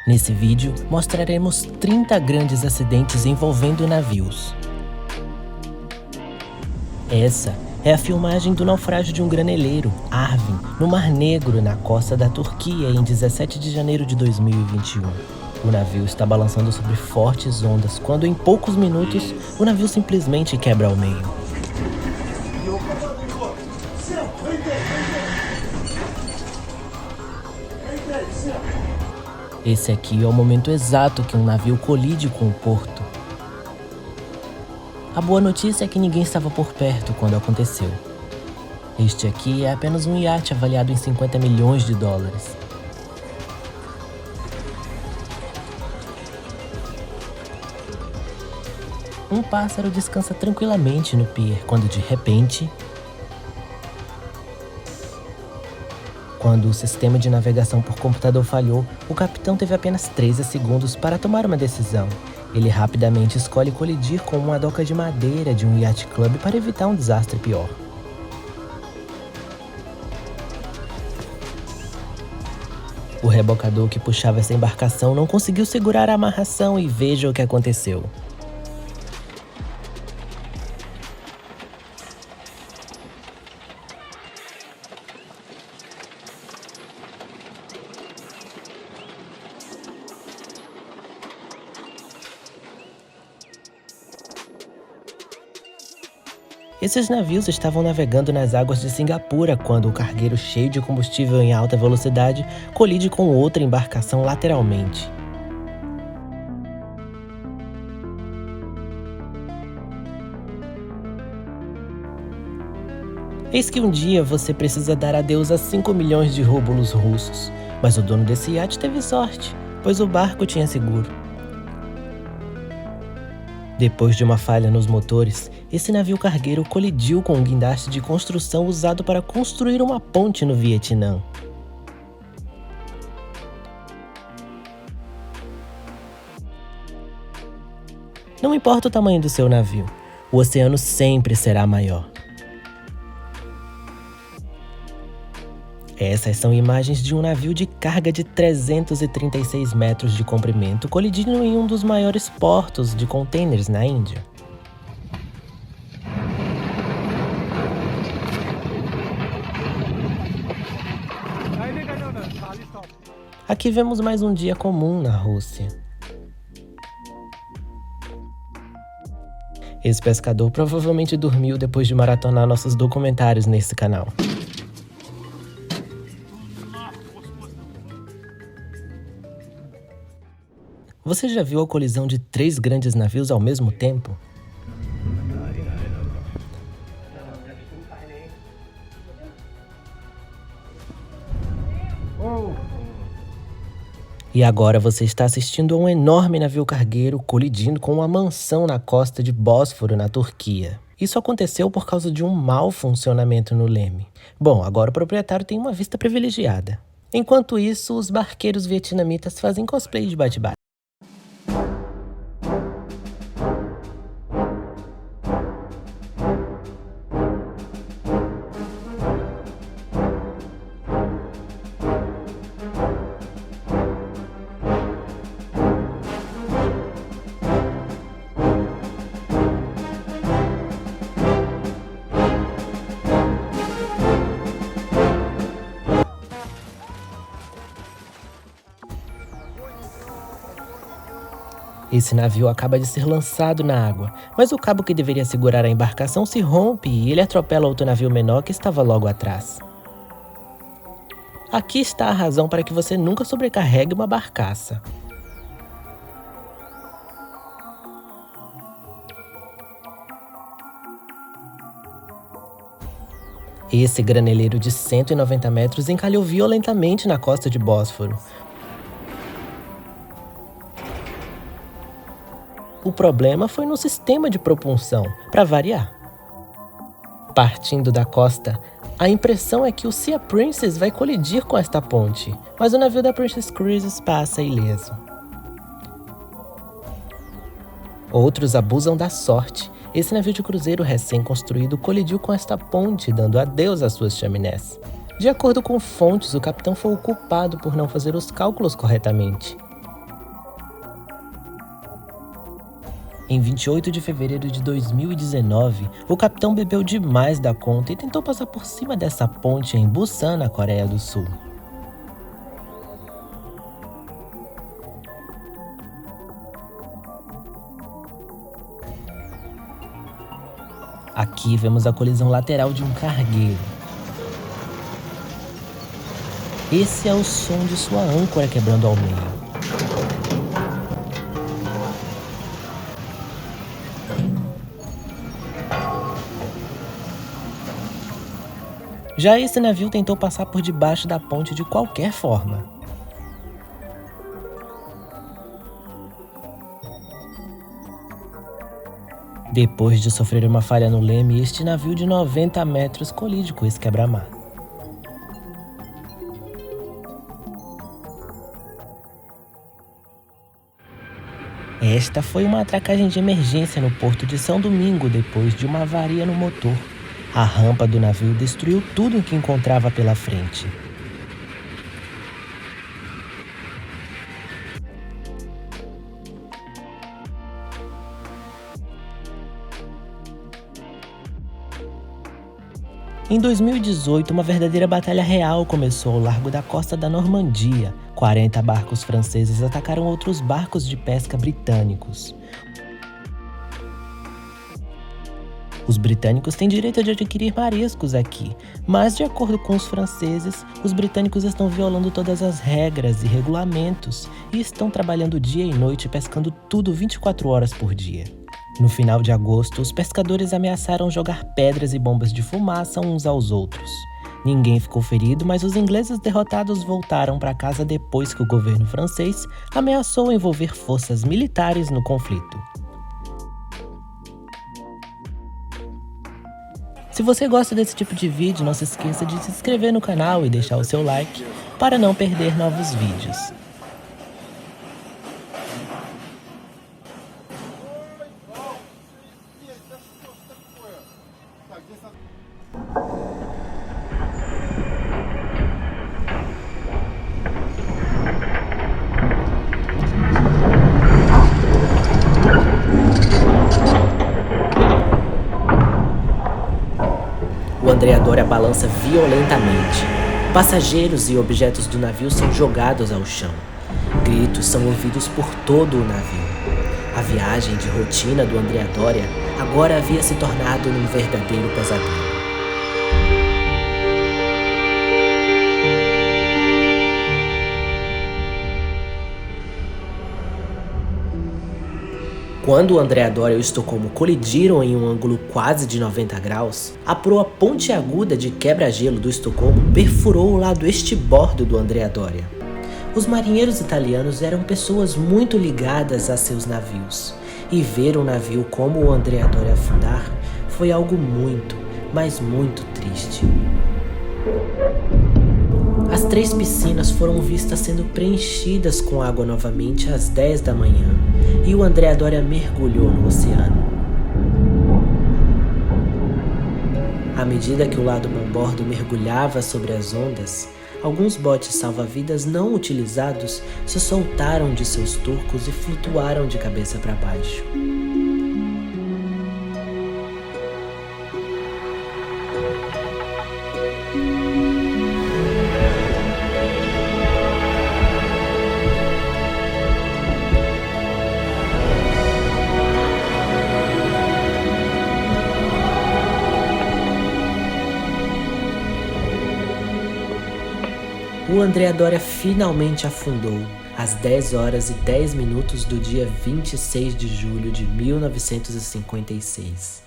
Nesse vídeo, mostraremos 30 grandes acidentes envolvendo navios. Essa é a filmagem do naufrágio de um graneleiro, Arvin, no Mar Negro, na costa da Turquia, em 17 de janeiro de 2021. O navio está balançando sobre fortes ondas, quando em poucos minutos, o navio simplesmente quebra ao meio. Esse aqui é o momento exato que um navio colide com o porto. A boa notícia é que ninguém estava por perto quando aconteceu. Este aqui é apenas um iate avaliado em 50 milhões de dólares. Um pássaro descansa tranquilamente no pier quando de repente... Quando o sistema de navegação por computador falhou, o capitão teve apenas 13 segundos para tomar uma decisão. Ele rapidamente escolhe colidir com uma doca de madeira de um yacht club para evitar um desastre pior. O rebocador que puxava essa embarcação não conseguiu segurar a amarração e veja o que aconteceu. Esses navios estavam navegando nas águas de Singapura quando o cargueiro cheio de combustível em alta velocidade colide com outra embarcação lateralmente. Eis que um dia você precisa dar adeus a 5 milhões de rublos russos, mas o dono desse iate teve sorte, pois o barco tinha seguro. Depois de uma falha nos motores, esse navio cargueiro colidiu com um guindaste de construção usado para construir uma ponte no Vietnã. Não importa o tamanho do seu navio, o oceano sempre será maior. Essas são imagens de um navio de carga de 336 metros de comprimento colidindo em um dos maiores portos de contêineres na Índia. Aqui vemos mais um dia comum na Rússia. Esse pescador provavelmente dormiu depois de maratonar nossos documentários nesse canal. Você já viu a colisão de 3 grandes navios ao mesmo tempo? E agora você está assistindo a um enorme navio cargueiro colidindo com uma mansão na costa de Bósforo, na Turquia. Isso aconteceu por causa de um mau funcionamento no leme. Bom, agora o proprietário tem uma vista privilegiada. Enquanto isso, os barqueiros vietnamitas fazem cosplay de bate-bate. Esse navio acaba de ser lançado na água, mas o cabo que deveria segurar a embarcação se rompe e ele atropela outro navio menor que estava logo atrás. Aqui está a razão para que você nunca sobrecarregue uma barcaça. Esse graneleiro de 190 metros encalhou violentamente na costa de Bósforo. O problema foi no sistema de propulsão, para variar. Partindo da costa, a impressão é que o Sea Princess vai colidir com esta ponte, mas o navio da Princess Cruises passa ileso. Outros abusam da sorte. Esse navio de cruzeiro recém-construído colidiu com esta ponte, dando adeus às suas chaminés. De acordo com fontes, o capitão foi o culpado por não fazer os cálculos corretamente. Em 28 de fevereiro de 2019, o capitão bebeu demais da conta e tentou passar por cima dessa ponte em Busan, na Coreia do Sul. Aqui vemos a colisão lateral de um cargueiro. Esse é o som de sua âncora quebrando ao meio. Já esse navio tentou passar por debaixo da ponte de qualquer forma. Depois de sofrer uma falha no leme, este navio de 90 metros colide com esse quebra-mar. Esta foi uma atracagem de emergência no porto de São Domingo depois de uma avaria no motor. A rampa do navio destruiu tudo o que encontrava pela frente. Em 2018, uma verdadeira batalha real começou ao largo da costa da Normandia. 40 barcos franceses atacaram outros barcos de pesca britânicos. Os britânicos têm direito de adquirir mariscos aqui, mas de acordo com os franceses, os britânicos estão violando todas as regras e regulamentos e estão trabalhando dia e noite pescando tudo 24 horas por dia. No final de agosto, os pescadores ameaçaram jogar pedras e bombas de fumaça uns aos outros. Ninguém ficou ferido, mas os ingleses derrotados voltaram para casa depois que o governo francês ameaçou envolver forças militares no conflito. Se você gosta desse tipo de vídeo, não se esqueça de se inscrever no canal e deixar o seu like para não perder novos vídeos. O Andrea Doria balança violentamente. Passageiros e objetos do navio são jogados ao chão. Gritos são ouvidos por todo o navio. A viagem de rotina do Andrea Doria agora havia se tornado num verdadeiro pesadelo. Quando o Andrea Doria e o Estocolmo colidiram em um ângulo quase de 90 graus, a proa pontiaguda de quebra-gelo do Estocolmo perfurou o lado estibordo do Andrea Doria. Os marinheiros italianos eram pessoas muito ligadas a seus navios, e ver um navio como o Andrea Doria afundar foi algo muito, mas muito triste. As 3 piscinas foram vistas sendo preenchidas com água novamente às 10 da manhã, e o Andrea Doria mergulhou no oceano. À medida que o lado bombordo mergulhava sobre as ondas, alguns botes salva-vidas não utilizados se soltaram de seus turcos e flutuaram de cabeça para baixo. O Andrea Doria finalmente afundou às 10 horas e 10 minutos do dia 26 de julho de 1956.